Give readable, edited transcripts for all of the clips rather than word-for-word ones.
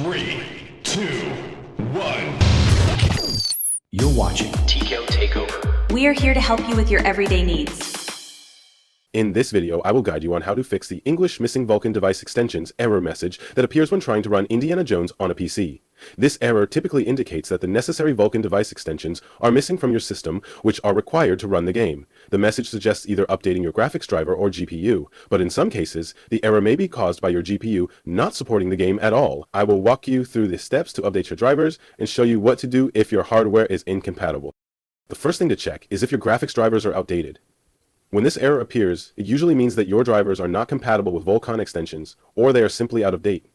3, 2, 1. You're watching TKO Takeover. We are here to help you with your everyday needs. In this video, I will guide you on how to fix the English Missing Vulkan Device Extensions error message that appears when trying to run Indiana Jones on a PC. This error typically indicates that the necessary Vulkan device extensions are missing from your system, which are required to run the game. The message suggests either updating your graphics driver or GPU, but in some cases, the error may be caused by your GPU not supporting the game at all. I will walk you through the steps to update your drivers and show you what to do if your hardware is incompatible. The first thing to check is if your graphics drivers are outdated. When this error appears, it usually means that your drivers are not compatible with Vulkan extensions, or they are simply out of date.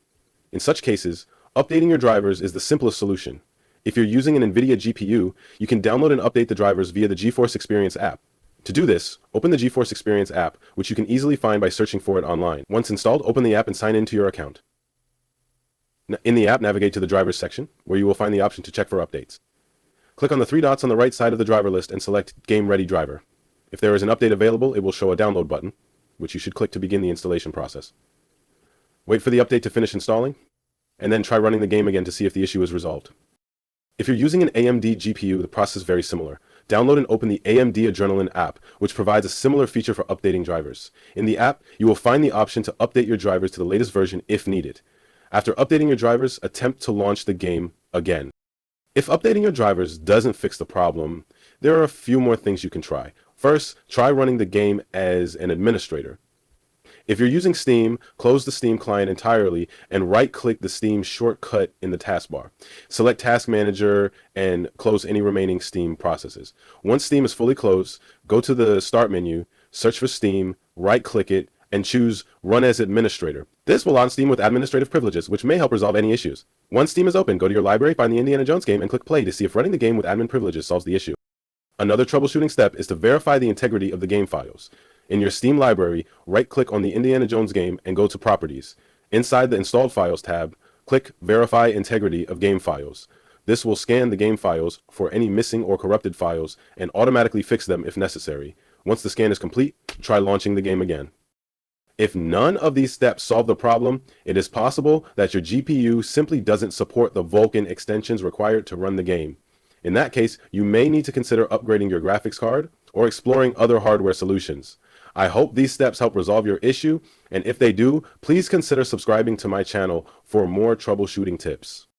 In such cases, updating your drivers is the simplest solution. If you're using an NVIDIA GPU, you can download and update the drivers via the GeForce Experience app. To do this, open the GeForce Experience app, which you can easily find by searching for it online. Once installed, open the app and sign into your account. In the app, navigate to the drivers section, where you will find the option to check for updates. Click on the three dots on the right side of the driver list and select Game Ready Driver. If there is an update available, it will show a download button, which you should click to begin the installation process. Wait for the update to finish installing, and then try running the game again to see if the issue is resolved. If you're using an AMD GPU, the process is very similar. Download and open the AMD Adrenalin app, which provides a similar feature for updating drivers. In the app, you will find the option to update your drivers to the latest version if needed. After updating your drivers, attempt to launch the game again. If updating your drivers doesn't fix the problem, there are a few more things you can try. First, try running the game as an administrator. If you're using Steam, close the Steam client entirely and right-click the Steam shortcut in the taskbar. Select Task Manager and close any remaining Steam processes. Once Steam is fully closed, go to the Start menu, search for Steam, right-click it, and choose Run as Administrator. This will launch Steam with administrative privileges, which may help resolve any issues. Once Steam is open, go to your library, find the Indiana Jones game, and click Play to see if running the game with admin privileges solves the issue. Another troubleshooting step is to verify the integrity of the game files. In your Steam library, right-click on the Indiana Jones game and go to Properties. Inside the Installed Files tab, click Verify Integrity of Game Files. This will scan the game files for any missing or corrupted files and automatically fix them if necessary. Once the scan is complete, try launching the game again. If none of these steps solve the problem, it is possible that your GPU simply doesn't support the Vulkan extensions required to run the game. In that case, you may need to consider upgrading your graphics card or exploring other hardware solutions. I hope these steps help resolve your issue, and if they do, please consider subscribing to my channel for more troubleshooting tips.